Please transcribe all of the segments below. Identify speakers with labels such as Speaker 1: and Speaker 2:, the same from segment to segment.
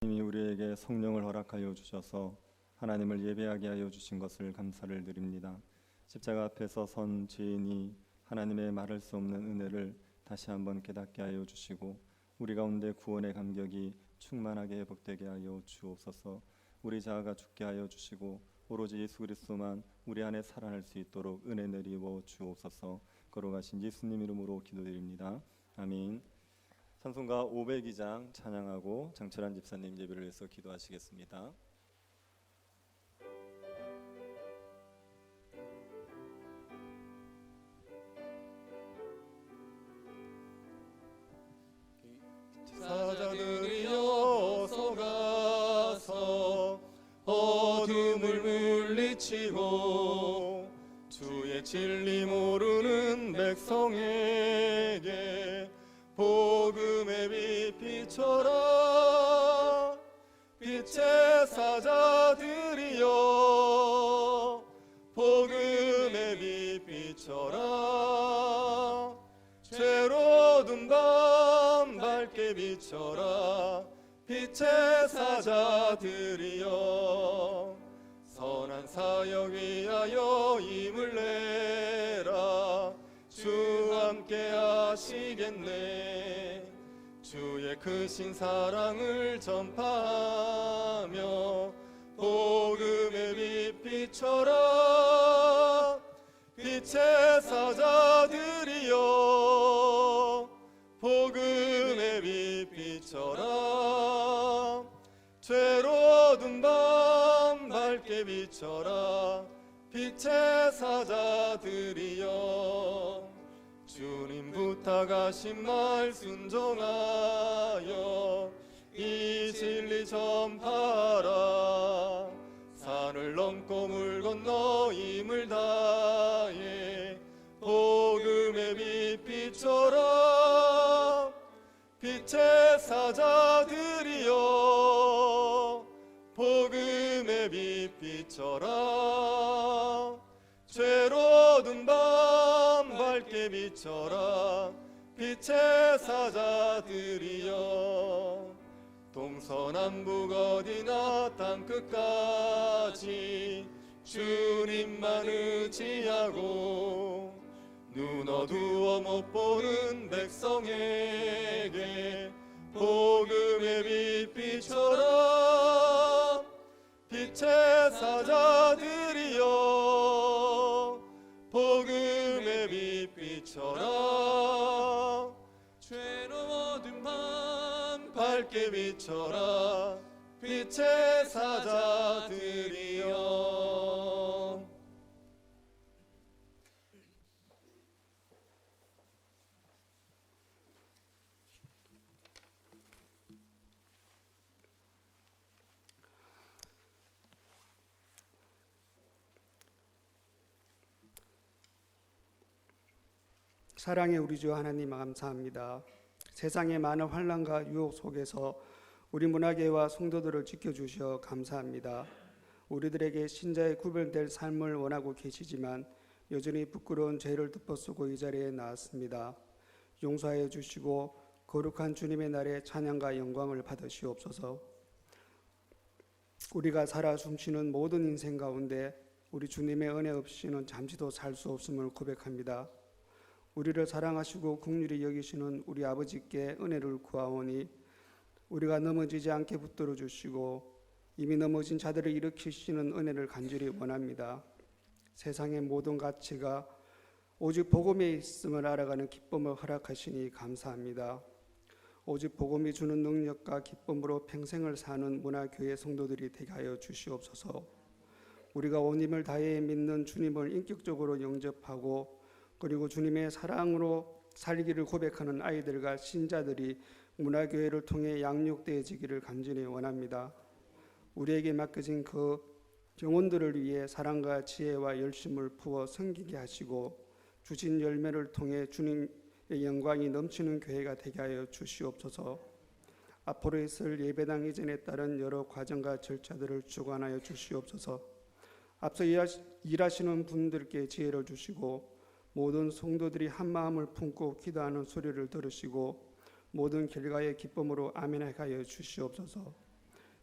Speaker 1: 하나님이 우리에게 성령을 허락하여 주셔서 하나님을 예배하게 하여 주신 것을 감사를 드립니다. 십자가 앞에서 선 죄인이 하나님의 말할 수 없는 은혜를 다시 한번 깨닫게 하여 주시고 우리 가운데 구원의 감격이 충만하게 회복되게 하여 주옵소서. 우리 자아가 죽게 하여 주시고 오로지 예수 그리스도만 우리 안에 살아날 수 있도록 은혜 내리워 주옵소서. 거룩하신 예수님 이름으로 기도드립니다. 아멘. 찬송가 502장 찬양하고 장철환 집사님 예배를 위해서 기도하시겠습니다.
Speaker 2: 사자들이 어서 가서 어둠을 물리치고 주의 진리 모르는 백성에게 복음의 빛 비춰라. 빛의 사자들이여 복음의 빛 비춰라. 죄로든 밤 밝게 비춰라. 빛의 사자들이여 선한 사역 위하여 힘을 내라. 주 함께 하시겠네. 주의 크신 사랑을 전파하며 복음의 빛 비춰라. 빛의 사자들이여 복음의 빛 비춰라. 죄로든 밤 밝게 비춰라. 빛의 사자들이여 주님 부탁하신 말 순종하여 이 진리 전파하라. 산을 넘고 물 건너 힘을 다해 복음의 빛 비춰라. 빛의 사자들이여 복음의 빛 비춰라. 죄로든 밤 밝게 비춰라. 빛의 사자들이여 동서남북 어디나 땅끝까지 주님만 의지하고 눈 어두워 못 보는 백성에게 복음의 빛 비춰라. 빛의 사자들이여 복음의 빛 비춰라. 죄로워든 밤 밝게 비춰라. 빛의 사자들이여.
Speaker 3: 사랑의 우리 주 하나님 감사합니다. 세상의 많은 환난과 유혹 속에서 우리 문화계와 성도들을 지켜주셔 감사합니다. 우리들에게 신자의 구별될 삶을 원하고 계시지만 여전히 부끄러운 죄를 덮어쓰고 이 자리에 나왔습니다. 용서하여 주시고 거룩한 주님의 날에 찬양과 영광을 받으시옵소서. 우리가 살아 숨쉬는 모든 인생 가운데 우리 주님의 은혜 없이는 잠시도 살 수 없음을 고백합니다. 우리를 사랑하시고 긍휼히 여기시는 우리 아버지께 은혜를 구하오니 우리가 넘어지지 않게 붙들어 주시고 이미 넘어진 자들을 일으키시는 은혜를 간절히 원합니다. 세상의 모든 가치가 오직 복음에 있음을 알아가는 기쁨을 허락하시니 감사합니다. 오직 복음이 주는 능력과 기쁨으로 평생을 사는 문화교회 성도들이 되게 하여 주시옵소서. 우리가 온 힘을 다해 믿는 주님을 인격적으로 영접하고 그리고 주님의 사랑으로 살기를 고백하는 아이들과 신자들이 문화교회를 통해 양육되어지기를 간절히 원합니다. 우리에게 맡겨진 그 영혼들을 위해 사랑과 지혜와 열심을 부어 섬기게 하시고 주신 열매를 통해 주님의 영광이 넘치는 교회가 되게 하여 주시옵소서. 앞으로 있을 예배당 이전에 따른 여러 과정과 절차들을 주관하여 주시옵소서. 앞서 일하시는 분들께 지혜를 주시고 모든 성도들이 한 마음을 품고 기도하는 소리를 들으시고 모든 결과의 기쁨으로 아멘하게 하여 주시옵소서.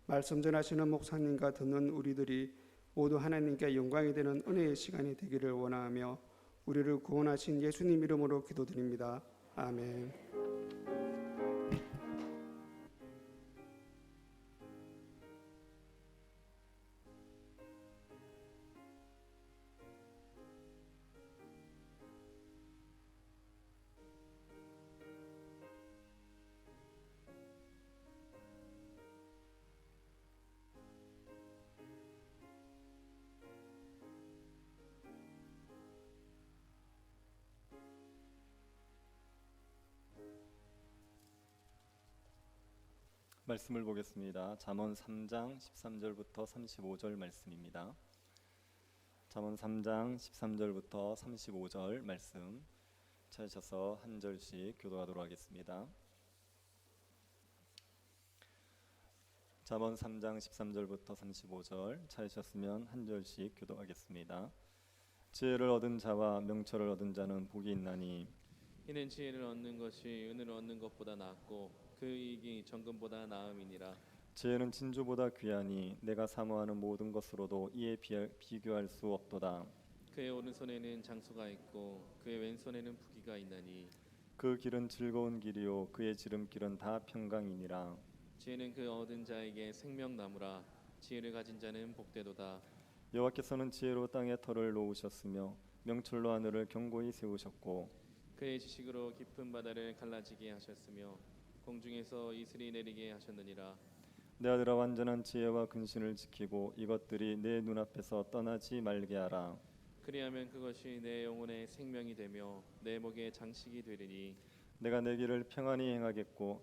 Speaker 3: 말씀 전하시는 목사님과 듣는 우리들이 모두 하나님께 영광이 되는 은혜의 시간이 되기를 원하며 우리를 구원하신 예수님 이름으로 기도드립니다. 아멘.
Speaker 1: 말씀을 보겠습니다. 잠언 3장 13절부터 35절 말씀입니다. 잠언 3장 13절부터 35절 말씀 찾으셔서 한 절씩 교도하도록 하겠습니다. 잠언 3장 13절부터 35절 찾으셨으면 한 절씩 교도하겠습니다. 지혜를 얻은 자와 명철을 얻은 자는 복이 있나니
Speaker 2: 이는 지혜를 얻는 것이 은을 얻는 것보다 낫고 그 이익이 정금보다 나음이니라.
Speaker 1: 지혜는 진주보다 귀하니 내가 사모하는 모든 것으로도 이에 비교할 수 없도다.
Speaker 2: 그의 오른손에는 장수가 있고 그의 왼손에는 부귀가 있나니
Speaker 1: 그 길은 즐거운 길이요 그의 지름길은 다 평강이니라.
Speaker 2: 지혜는 그 얻은 자에게 생명나무라. 지혜를 가진 자는 복되도다.
Speaker 1: 여호와께서는 지혜로 땅에 터를 놓으셨으며 명철로 하늘을 견고히 세우셨고
Speaker 2: 그의 지식으로 깊은 바다를 갈라지게 하셨으며 공중에서 이슬이 내리게 하셨느니라.
Speaker 1: 내 아들아 완전한 지혜와 근신을 지키고 이것들이 내 눈앞에서 떠나지 말게 하라.
Speaker 2: 그리하면 그것이 내 영혼의 생명이 되며 내 목의 장식이 되리니
Speaker 1: 내가 내 길을 평안히 행하겠고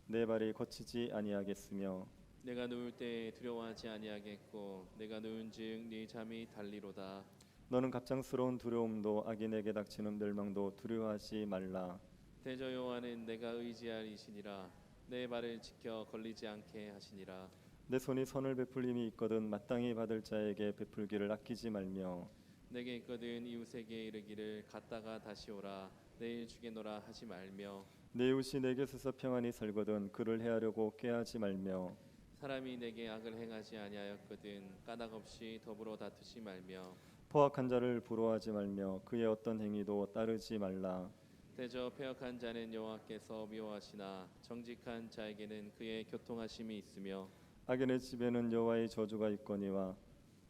Speaker 1: 내 발이 거치지 아니하겠으며
Speaker 2: 내가 누울 때 두려워하지 아니하겠고 내가 누운즉 네 잠이 달리로다.
Speaker 1: 너는 갑장스러운 두려움도 악인에게 닥치는 멸망도 두려워하지 말라.
Speaker 2: 대저 여호와는 내가 의지할 이시니라. 내 발을 지켜 걸리지 않게 하시니라.
Speaker 1: 내 손이 선을 베풀림이 있거든 마땅히 받을 자에게 베풀기를 아끼지 말며
Speaker 2: 내게 있거든 이웃에게 이르기를 갔다가 다시 오라. 내일 주겠노라 하지 말며
Speaker 1: 내 이웃이 내게 서서 평안히 살거든 그를 해하려고 꾀하지 말며
Speaker 2: 사람이 내게 악을 행하지 아니하였거든 까닭 없이 더불어 다투지 말며
Speaker 1: 포악한 자를 부러워하지 말며 그의 어떤 행위도 따르지 말라.
Speaker 2: 대저 패역한 자는 여호와께서 미워하시나 정직한 자에게는 그의 교통하심이 있으며
Speaker 1: 악인의 집에는 여호와의 저주가 있거니와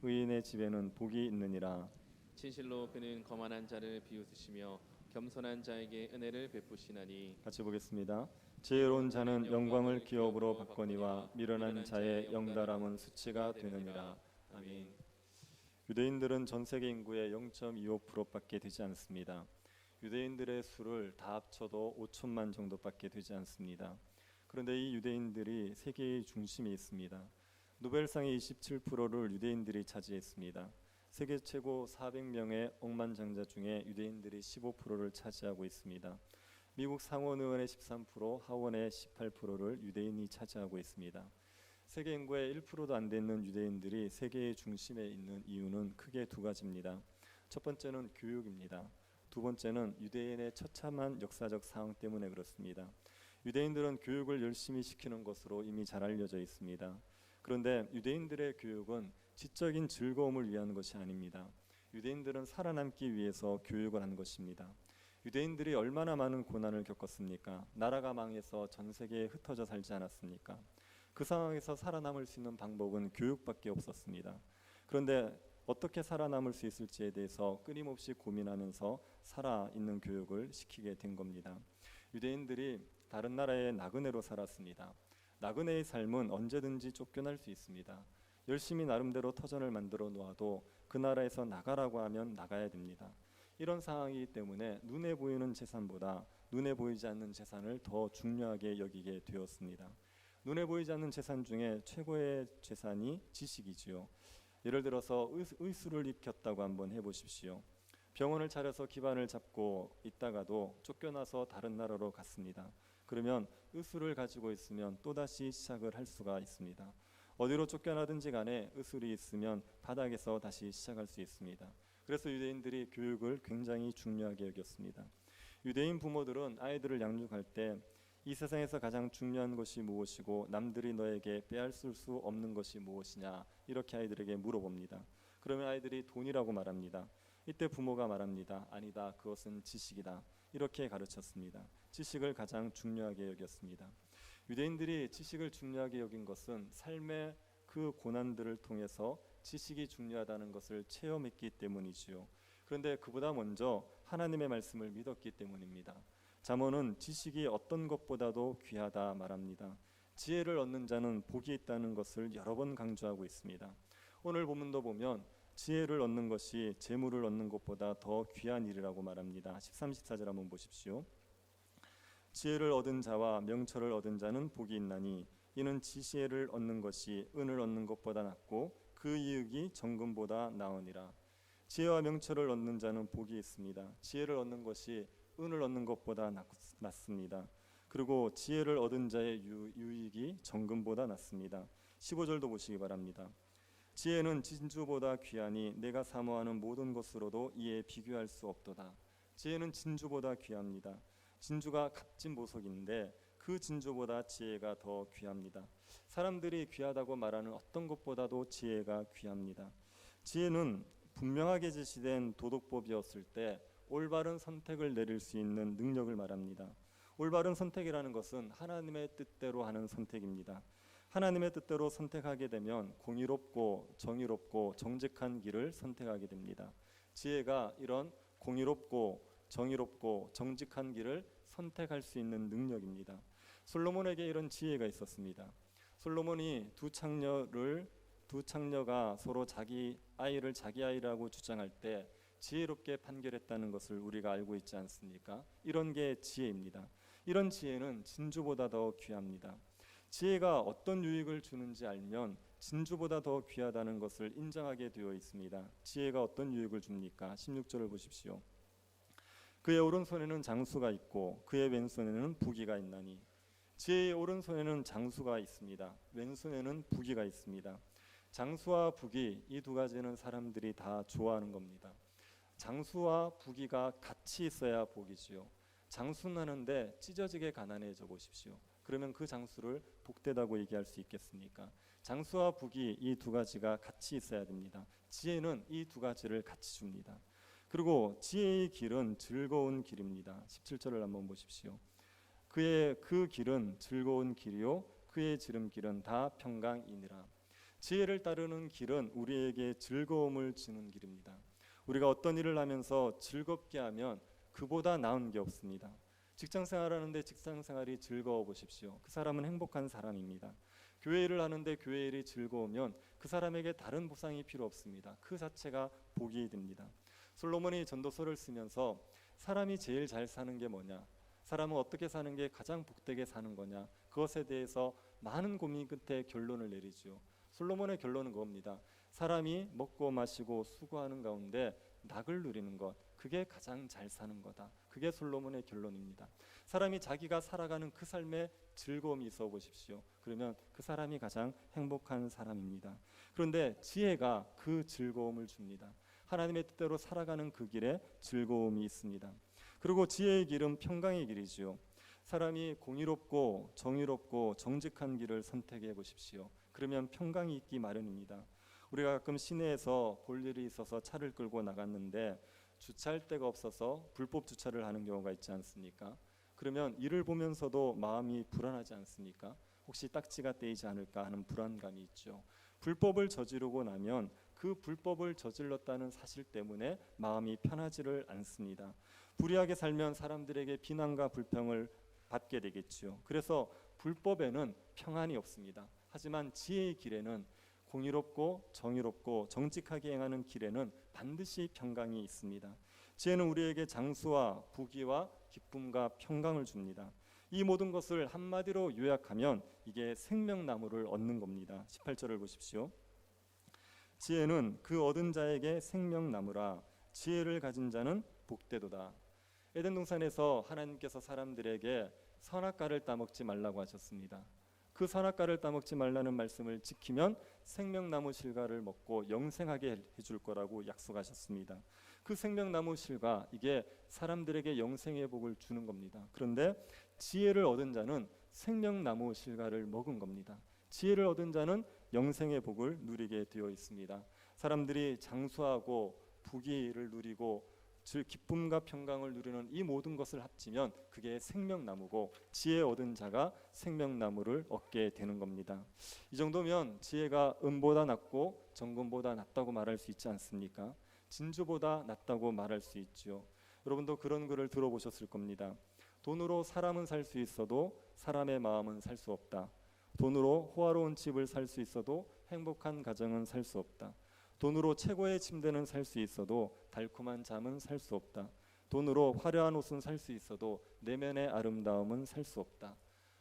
Speaker 1: 의인의 집에는 복이 있느니라.
Speaker 2: 진실로 그는 거만한 자를 비웃으시며 겸손한 자에게 은혜를 베푸시나니.
Speaker 1: 같이 보겠습니다. 지혜로운 자는 영광을 기업으로 받거니와 미련한 자의 영달함은 수치가 되느니라. 아멘. 유대인들은 전 세계 인구의 0.25%밖에 되지 않습니다. 유대인들의 수를 다 합쳐도 5천만 정도밖에 되지 않습니다. 그런데 이 유대인들이 세계의 중심에 있습니다. 노벨상의 27%를 유대인들이 차지했습니다. 세계 최고 400명의 억만장자 중에 유대인들이 15%를 차지하고 있습니다. 미국 상원의원의 13%, 하원의 18%를 유대인이 차지하고 있습니다. 세계 인구의 1%도 안 되는 유대인들이 세계의 중심에 있는 이유는 크게 두 가지입니다. 첫 번째는 교육입니다. 두 번째는 유대인의 처참한 역사적 상황 때문에 그렇습니다. 유대인들은 교육을 열심히 시키는 것으로 이미 잘 알려져 있습니다. 그런데 유대인들의 교육은 지적인 즐거움을 위한 것이 아닙니다. 유대인들은 살아남기 위해서 교육을 한 것입니다. 유대인들이 얼마나 많은 고난을 겪었습니까? 나라가 망해서 전 세계에 흩어져 살지 않았습니까? 그 상황에서 살아남을 수 있는 방법은 교육밖에 없었습니다. 그런데 어떻게 살아남을 수 있을지에 대해서 끊임없이 고민하면서 살아있는 교육을 시키게 된 겁니다. 유대인들이 다른 나라의 나그네로 살았습니다. 나그네의 삶은 언제든지 쫓겨날 수 있습니다. 열심히 나름대로 터전을 만들어 놓아도 그 나라에서 나가라고 하면 나가야 됩니다. 이런 상황이기 때문에 눈에 보이는 재산보다 눈에 보이지 않는 재산을 더 중요하게 여기게 되었습니다. 눈에 보이지 않는 재산 중에 최고의 재산이 지식이지요. 예를 들어서 의수를 익혔다고 한번 해보십시오. 병원을 차려서 기반을 잡고 있다가도 쫓겨나서 다른 나라로 갔습니다. 그러면 의술을 가지고 있으면 또다시 시작을 할 수가 있습니다. 어디로 쫓겨나든지 간에 의술이 있으면 바닥에서 다시 시작할 수 있습니다. 그래서 유대인들이 교육을 굉장히 중요하게 여겼습니다. 유대인 부모들은 아이들을 양육할 때 이 세상에서 가장 중요한 것이 무엇이고 남들이 너에게 빼앗을 수 없는 것이 무엇이냐 이렇게 아이들에게 물어봅니다. 그러면 아이들이 돈이라고 말합니다. 이때 부모가 말합니다. 아니다, 그것은 지식이다. 이렇게 가르쳤습니다. 지식을 가장 중요하게 여겼습니다. 유대인들이 지식을 중요하게 여긴 것은 삶의 그 고난들을 통해서 지식이 중요하다는 것을 체험했기 때문이지요. 그런데 그보다 먼저 하나님의 말씀을 믿었기 때문입니다. 잠언은 지식이 어떤 것보다도 귀하다 말합니다. 지혜를 얻는 자는 복이 있다는 것을 여러 번 강조하고 있습니다. 오늘 본문도 보면 지혜를 얻는 것이 재물을 얻는 것보다 더 귀한 일이라고 말합니다. 13, 14절 한번 보십시오. 지혜를 얻은 자와 명철을 얻은 자는 복이 있나니 이는 지혜를 얻는 것이 은을 얻는 것보다 낫고 그 이익이 정금보다 나으니라. 지혜와 명철을 얻는 자는 복이 있습니다. 지혜를 얻는 것이 은을 얻는 것보다 낫습니다. 그리고 지혜를 얻은 자의 유익이 정금보다 낫습니다. 15절도 보시기 바랍니다. 지혜는 진주보다 귀하니 내가 사모하는 모든 것으로도 이에 비교할 수 없도다. 지혜는 진주보다 귀합니다. 진주가 값진 보석인데 그 진주보다 지혜가 더 귀합니다. 사람들이 귀하다고 말하는 어떤 것보다도 지혜가 귀합니다. 지혜는 분명하게 제시된 도덕법이었을 때 올바른 선택을 내릴 수 있는 능력을 말합니다. 올바른 선택이라는 것은 하나님의 뜻대로 하는 선택입니다. 하나님의 뜻대로 선택하게 되면 공의롭고 정의롭고 정직한 길을 선택하게 됩니다. 지혜가 이런 공의롭고 정의롭고 정직한 길을 선택할 수 있는 능력입니다. 솔로몬에게 이런 지혜가 있었습니다. 솔로몬이 두 창녀가 서로 자기 아이를 자기 아이라고 주장할 때 지혜롭게 판결했다는 것을 우리가 알고 있지 않습니까? 이런 게 지혜입니다. 이런 지혜는 진주보다 더 귀합니다. 지혜가 어떤 유익을 주는지 알면 진주보다 더 귀하다는 것을 인정하게 되어 있습니다. 지혜가 어떤 유익을 줍니까? 16절을 보십시오. 그의 오른손에는 장수가 있고 그의 왼손에는 부귀가 있나니. 지혜의 오른손에는 장수가 있습니다. 왼손에는 부귀가 있습니다. 장수와 부귀, 이 두 가지는 사람들이 다 좋아하는 겁니다. 장수와 부귀가 같이 있어야 복이지요. 장수는 하는데 찢어지게 가난해져 보십시오. 그러면 그 장수를 복되다고 얘기할 수 있겠습니까? 장수와 부귀, 이 두 가지가 같이 있어야 됩니다. 지혜는 이 두 가지를 같이 줍니다. 그리고 지혜의 길은 즐거운 길입니다. 17절을 한번 보십시오. 그의 그 길은 즐거운 길이요 그의 지름길은 다 평강이니라. 지혜를 따르는 길은 우리에게 즐거움을 주는 길입니다. 우리가 어떤 일을 하면서 즐겁게 하면 그보다 나은 게 없습니다. 직장생활 하는데 직장생활이 즐거워 보십시오. 그 사람은 행복한 사람입니다. 교회 일을 하는데 교회 일이 즐거우면 그 사람에게 다른 보상이 필요 없습니다. 그 자체가 복이 됩니다. 솔로몬이 전도서를 쓰면서 사람이 제일 잘 사는 게 뭐냐, 사람은 어떻게 사는 게 가장 복되게 사는 거냐, 그것에 대해서 많은 고민 끝에 결론을 내리죠. 솔로몬의 결론은 그겁니다. 사람이 먹고 마시고 수고하는 가운데 낙을 누리는 것, 그게 가장 잘 사는 거다. 그게 솔로몬의 결론입니다. 사람이 자기가 살아가는 그 삶에 즐거움이 있어 보십시오. 그러면 그 사람이 가장 행복한 사람입니다. 그런데 지혜가 그 즐거움을 줍니다. 하나님의 뜻대로 살아가는 그 길에 즐거움이 있습니다. 그리고 지혜의 길은 평강의 길이지요. 사람이 공의롭고 정의롭고 정직한 길을 선택해 보십시오. 그러면 평강이 있기 마련입니다. 우리가 가끔 시내에서 볼 일이 있어서 차를 끌고 나갔는데 주차할 데가 없어서 불법 주차를 하는 경우가 있지 않습니까? 그러면 이를 보면서도 마음이 불안하지 않습니까? 혹시 딱지가 떼이지 않을까 하는 불안감이 있죠. 불법을 저지르고 나면 그 불법을 저질렀다는 사실 때문에 마음이 편하지를 않습니다. 불의하게 살면 사람들에게 비난과 불평을 받게 되겠지요. 그래서 불법에는 평안이 없습니다. 하지만 지혜의 길에는 공의롭고 정의롭고 정직하게 행하는 길에는 반드시 평강이 있습니다. 지혜는 우리에게 장수와 부귀와 기쁨과 평강을 줍니다. 이 모든 것을 한마디로 요약하면 이게 생명나무를 얻는 겁니다. 18절을 보십시오. 지혜는 그 얻은 자에게 생명나무라. 지혜를 가진 자는 복되도다. 에덴 동산에서 하나님께서 사람들에게 선악과를 따먹지 말라고 하셨습니다. 그 선악과를 따먹지 말라는 말씀을 지키면 생명나무 실과를 먹고 영생하게 해줄 거라고 약속하셨습니다. 그 생명나무 실과, 이게 사람들에게 영생의 복을 주는 겁니다. 그런데 지혜를 얻은 자는 생명나무 실과를 먹은 겁니다. 지혜를 얻은 자는 영생의 복을 누리게 되어 있습니다. 사람들이 장수하고 부귀를 누리고 즉 기쁨과 평강을 누리는 이 모든 것을 합치면 그게 생명나무고, 지혜 얻은 자가 생명나무를 얻게 되는 겁니다. 이 정도면 지혜가 은보다 낫고 정금보다 낫다고 말할 수 있지 않습니까? 진주보다 낫다고 말할 수 있죠. 여러분도 그런 글을 들어보셨을 겁니다. 돈으로 사람은 살 수 있어도 사람의 마음은 살 수 없다. 돈으로 호화로운 집을 살 수 있어도 행복한 가정은 살 수 없다. 돈으로 최고의 침대는 살 수 있어도 달콤한 잠은 살 수 없다. 돈으로 화려한 옷은 살 수 있어도 내면의 아름다움은 살 수 없다.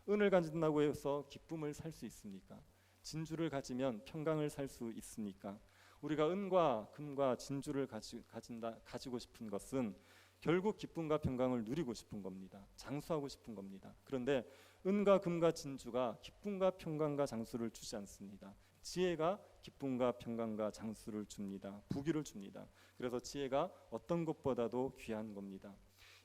Speaker 1: 은을 가진다고 해서 기쁨을 살 수 있습니까? 진주를 가지면 평강을 살 수 있습니까? 우리가 은과 금과 진주를 가지고 싶은 것은 결국 기쁨과 평강을 누리고 싶은 겁니다. 장수하고 싶은 겁니다. 그런데 은과 금과 진주가 기쁨과 평강과 장수를 주지 않습니다. 지혜가 기쁨과 평강과 장수를 줍니다. 부귀를 줍니다. 그래서 지혜가 어떤 것보다도 귀한 겁니다.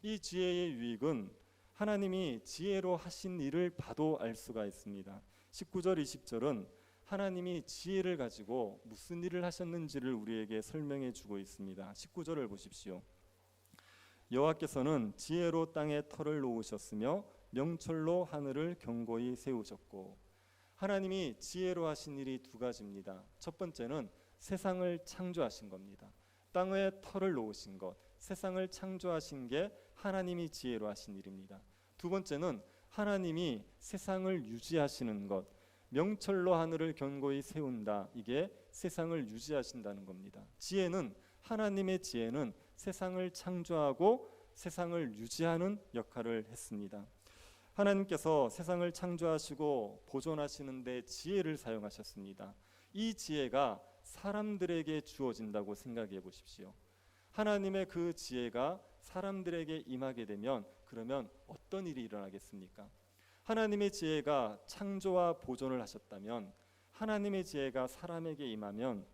Speaker 1: 이 지혜의 유익은 하나님이 지혜로 하신 일을 봐도 알 수가 있습니다. 19절 20절은 하나님이 지혜를 가지고 무슨 일을 하셨는지를 우리에게 설명해 주고 있습니다. 19절을 보십시오. 여호와께서는 지혜로 땅에 터를 놓으셨으며 명철로 하늘을 견고히 세우셨고. 하나님이 지혜로 하신 일이 두 가지입니다. 첫 번째는 세상을 창조하신 겁니다. 땅에 터를 놓으신 것, 세상을 창조하신 게 하나님이 지혜로 하신 일입니다. 두 번째는 하나님이 세상을 유지하시는 것, 명철로 하늘을 견고히 세운다. 이게 세상을 유지하신다는 겁니다. 하나님의 지혜는 세상을 창조하고 세상을 유지하는 역할을 했습니다. 하나님께서 세상을 창조하시고 보존하시는 데 지혜를 사용하셨습니다. 이 지혜가 사람들에게 주어진다고 생각해 보십시오. 하나님의 그 지혜가 사람들에게 임하게 되면 그러면 어떤 일이 일어나겠습니까? 하나님의 지혜가 창조와 보존을 하셨다면, 하나님의 지혜가 사람에게 임하면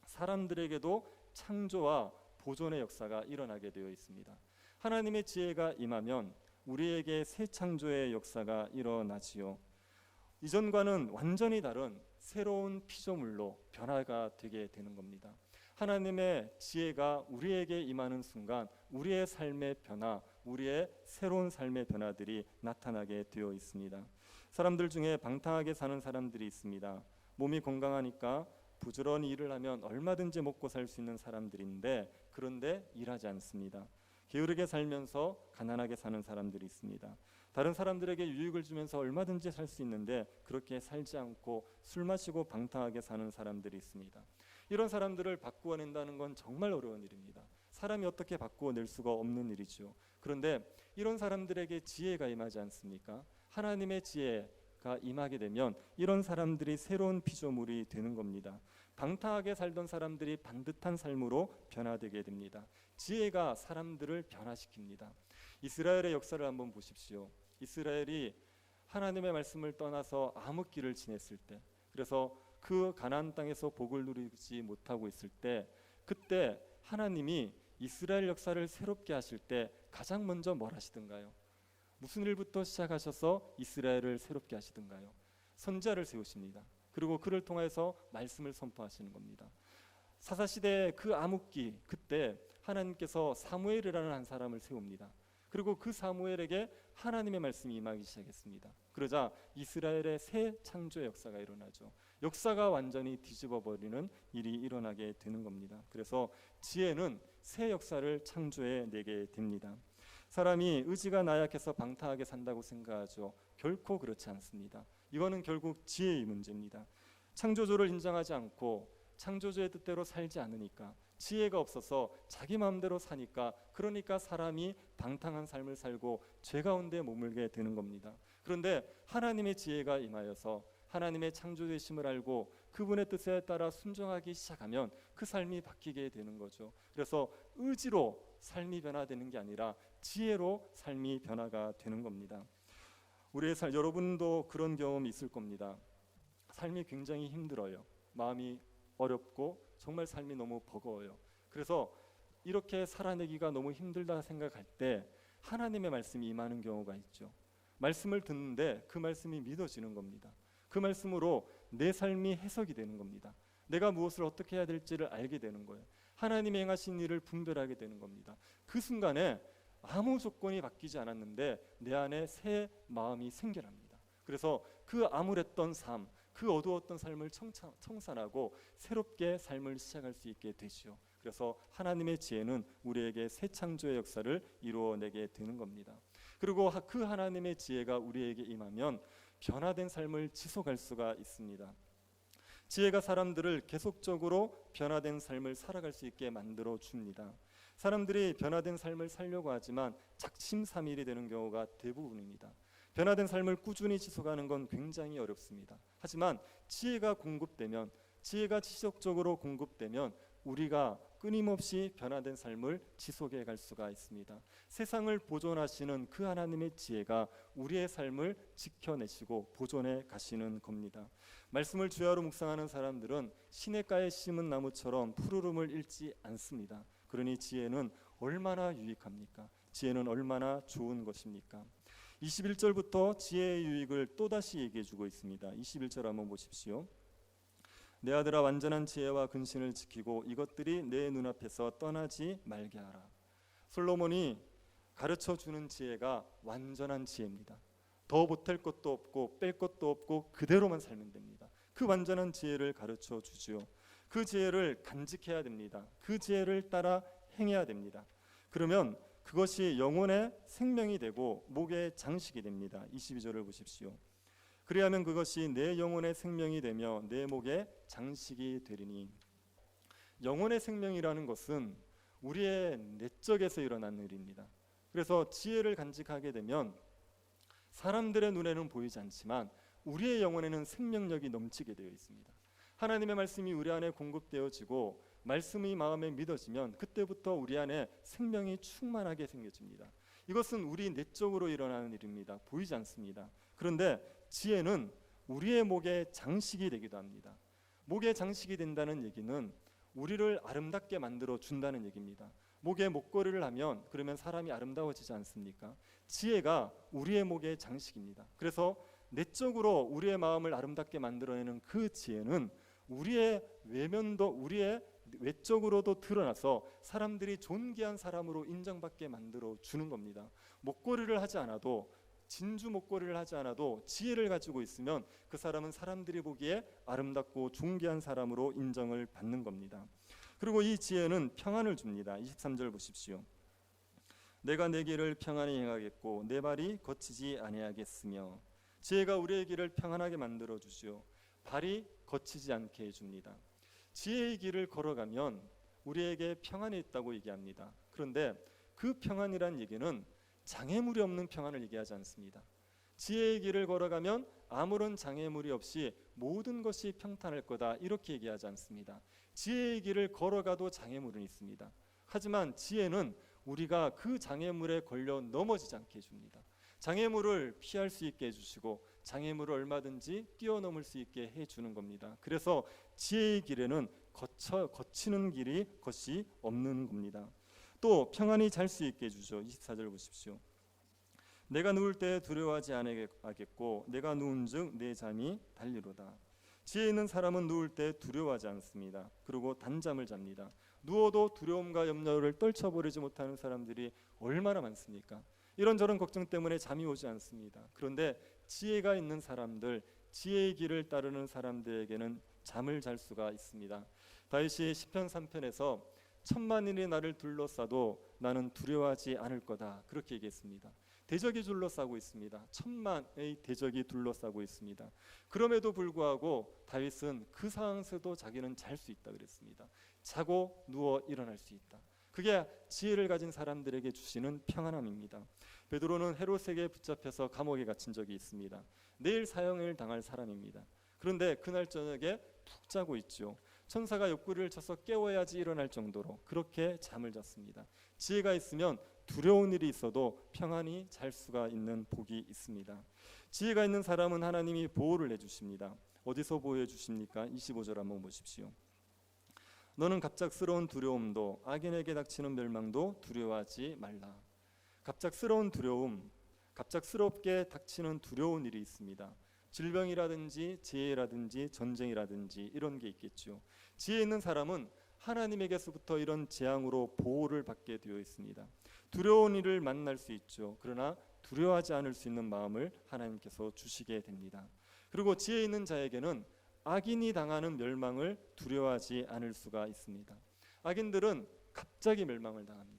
Speaker 1: 사람들에게도 창조와 보존의 역사가 일어나게 되어 있습니다. 하나님의 지혜가 임하면 우리에게 새 창조의 역사가 일어나지요. 이전과는 완전히 다른 새로운 피조물로 변화가 되게 되는 겁니다. 하나님의 지혜가 우리에게 임하는 순간 우리의 삶의 변화, 우리의 새로운 삶의 변화들이 나타나게 되어 있습니다. 사람들 중에 방탕하게 사는 사람들이 있습니다. 몸이 건강하니까 부지런히 일을 하면 얼마든지 먹고 살 수 있는 사람들인데, 그런데 일하지 않습니다. 게으르게 살면서 가난하게 사는 사람들이 있습니다. 다른 사람들에게 유익을 주면서 얼마든지 살 수 있는데 그렇게 살지 않고 술 마시고 방탕하게 사는 사람들이 있습니다. 이런 사람들을 바꾸어낸다는 건 정말 어려운 일입니다. 사람이 어떻게 바꾸어낼 수가 없는 일이죠. 그런데 이런 사람들에게 지혜가 임하지 않습니까? 하나님의 지혜가 임하게 되면 이런 사람들이 새로운 피조물이 되는 겁니다. 방탕하게 살던 사람들이 반듯한 삶으로 변화되게 됩니다. 지혜가 사람들을 변화시킵니다. 이스라엘의 역사를 한번 보십시오. 이스라엘이 하나님의 말씀을 떠나서 암흑기를 지냈을 때, 그래서 그 가나안 땅에서 복을 누리지 못하고 있을 때, 그때 하나님이 이스라엘 역사를 새롭게 하실 때 가장 먼저 뭘 하시던가요? 무슨 일부터 시작하셔서 이스라엘을 새롭게 하시던가요? 선지자를 세우십니다. 그리고 그를 통해서 말씀을 선포하시는 겁니다. 사사시대의 그 암흑기, 그때 하나님께서 사무엘이라는 한 사람을 세웁니다. 그리고 그 사무엘에게 하나님의 말씀이 임하기 시작했습니다. 그러자 이스라엘의 새 창조의 역사가 일어나죠. 역사가 완전히 뒤집어버리는 일이 일어나게 되는 겁니다. 그래서 지혜는 새 역사를 창조해내게 됩니다. 사람이 의지가 나약해서 방탕하게 산다고 생각하죠. 결코 그렇지 않습니다. 이거는 결국 지혜의 문제입니다. 창조주를 인정하지 않고 창조주의 뜻대로 살지 않으니까, 지혜가 없어서 자기 마음대로 사니까, 그러니까 사람이 방탕한 삶을 살고 죄 가운데 머물게 되는 겁니다. 그런데 하나님의 지혜가 임하여서 하나님의 창조되심을 알고 그분의 뜻에 따라 순종하기 시작하면 그 삶이 바뀌게 되는 거죠. 그래서 의지로 삶이 변화되는 게 아니라 지혜로 삶이 변화가 되는 겁니다. 우리의 여러분도 그런 경험이 있을 겁니다. 삶이 굉장히 힘들어요. 마음이 어렵고 정말 삶이 너무 버거워요. 그래서 이렇게 살아내기가 너무 힘들다 생각할 때 하나님의 말씀이 임하는 경우가 있죠. 말씀을 듣는데 그 말씀이 믿어지는 겁니다. 그 말씀으로 내 삶이 해석이 되는 겁니다. 내가 무엇을 어떻게 해야 될지를 알게 되는 거예요. 하나님이 행하신 일을 분별하게 되는 겁니다. 그 순간에 아무 조건이 바뀌지 않았는데 내 안에 새 마음이 생겨납니다. 그래서 그 암울했던 삶, 그 어두웠던 삶을 청산하고 새롭게 삶을 시작할 수 있게 되지요. 그래서 하나님의 지혜는 우리에게 새 창조의 역사를 이루어내게 되는 겁니다. 그리고 그 하나님의 지혜가 우리에게 임하면 변화된 삶을 지속할 수가 있습니다. 지혜가 사람들을 계속적으로 변화된 삶을 살아갈 수 있게 만들어 줍니다. 사람들이 변화된 삶을 살려고 하지만 작심삼일이 되는 경우가 대부분입니다. 변화된 삶을 꾸준히 지속하는 건 굉장히 어렵습니다. 하지만 지혜가 공급되면, 지혜가 지속적으로 공급되면 우리가 끊임없이 변화된 삶을 지속해 갈 수가 있습니다. 세상을 보존하시는 그 하나님의 지혜가 우리의 삶을 지켜내시고 보존해 가시는 겁니다. 말씀을 주야로 묵상하는 사람들은 시냇가에 심은 나무처럼 푸르름을 잃지 않습니다. 그러니 지혜는 얼마나 유익합니까? 지혜는 얼마나 좋은 것입니까? 21절부터 지혜의 유익을 또다시 얘기해 주고 있습니다. 21절 한번 보십시오. 내 아들아, 완전한 지혜와 근신을 지키고 이것들이 내 눈앞에서 떠나지 말게 하라. 솔로몬이 가르쳐 주는 지혜가 완전한 지혜입니다. 더 보탤 것도 없고 뺄 것도 없고 그대로만 살면 됩니다. 그 완전한 지혜를 가르쳐 주지요. 그 지혜를 간직해야 됩니다. 그 지혜를 따라 행해야 됩니다. 그러면 그것이 영혼의 생명이 되고 목의 장식이 됩니다. 22절을 보십시오. 그리하면 그것이 내 영혼의 생명이 되며 내 목의 장식이 되리니. 영혼의 생명이라는 것은 우리의 내적에서 일어나는 일입니다. 그래서 지혜를 간직하게 되면 사람들의 눈에는 보이지 않지만 우리의 영혼에는 생명력이 넘치게 되어 있습니다. 하나님의 말씀이 우리 안에 공급되어지고 말씀이 마음에 믿어지면 그때부터 우리 안에 생명이 충만하게 생겨집니다. 이것은 우리 내적으로 일어나는 일입니다. 보이지 않습니다. 그런데 지혜는 우리의 목에 장식이 되기도 합니다. 목에 장식이 된다는 얘기는 우리를 아름답게 만들어 준다는 얘기입니다. 목에 목걸이를 하면 그러면 사람이 아름다워지지 않습니까? 지혜가 우리의 목에 장식입니다. 그래서 내적으로 우리의 마음을 아름답게 만들어내는 그 지혜는 우리의 외면도, 우리의 외적으로도 드러나서 사람들이 존귀한 사람으로 인정받게 만들어 주는 겁니다. 목걸이를 하지 않아도, 진주 목걸이를 하지 않아도 지혜를 가지고 있으면 그 사람은 사람들이 보기에 아름답고 존귀한 사람으로 인정을 받는 겁니다. 그리고 이 지혜는 평안을 줍니다. 23절 보십시오. 내가 내 길을 평안히 행하겠고 내 발이 거치지 아니하겠으며. 지혜가 우리의 길을 평안하게 만들어 주시오. 발이 거치지 않게 해줍니다. 지혜의 길을 걸어가면 우리에게 평안이 있다고 얘기합니다. 그런데 그 평안이란 얘기는 장애물이 없는 평안을 얘기하지 않습니다. 지혜의 길을 걸어가면 아무런 장애물이 없이 모든 것이 평탄할 거다, 이렇게 얘기하지 않습니다. 지혜의 길을 걸어가도 장애물은 있습니다. 하지만 지혜는 우리가 그 장애물에 걸려 넘어지지 않게 해줍니다. 장애물을 피할 수 있게 해주시고 장애물을 얼마든지 뛰어넘을 수 있게 해주는 겁니다. 그래서 지혜의 길에는 거치는 길이 것이 없는 겁니다. 또 평안히 잘 수 있게 해주죠. 24절 보십시오. 내가 누울 때 두려워하지 아니하겠고 내가 누운즉 내 잠이 달리로다. 지혜 있는 사람은 누울 때 두려워하지 않습니다. 그리고 단잠을 잡니다. 누워도 두려움과 염려를 떨쳐버리지 못하는 사람들이 얼마나 많습니까? 이런저런 걱정 때문에 잠이 오지 않습니다. 그런데 지혜가 있는 사람들, 지혜의 길을 따르는 사람들에게는 잠을 잘 수가 있습니다. 다윗이 시편 3편에서 천만인이 나를 둘러싸도 나는 두려워하지 않을 거다, 그렇게 얘기했습니다. 대적이 둘러싸고 있습니다. 천만의 대적이 둘러싸고 있습니다. 그럼에도 불구하고 다윗은 그 상황에서도 자기는 잘 수 있다 그랬습니다. 자고 누워 일어날 수 있다. 그게 지혜를 가진 사람들에게 주시는 평안함입니다. 베드로는 헤롯에게 붙잡혀서 감옥에 갇힌 적이 있습니다. 내일 사형을 당할 사람입니다. 그런데 그날 저녁에 푹 자고 있죠. 천사가 옆구리를 쳐서 깨워야지 일어날 정도로 그렇게 잠을 잤습니다. 지혜가 있으면 두려운 일이 있어도 평안히 잘 수가 있는 복이 있습니다. 지혜가 있는 사람은 하나님이 보호를 해주십니다. 어디서 보호해 주십니까? 25절 한번 보십시오. 너는 갑작스러운 두려움도 악인에게 닥치는 멸망도 두려워하지 말라. 갑작스러운 두려움, 갑작스럽게 닥치는 두려운 일이 있습니다. 질병이라든지 재해라든지 전쟁이라든지 이런 게 있겠죠. 지혜 있는 사람은 하나님에게서부터 이런 재앙으로 보호를 받게 되어 있습니다. 두려운 일을 만날 수 있죠. 그러나 두려워하지 않을 수 있는 마음을 하나님께서 주시게 됩니다. 그리고 지혜 있는 자에게는 악인이 당하는 멸망을 두려워하지 않을 수가 있습니다. 악인들은 갑자기 멸망을 당합니다.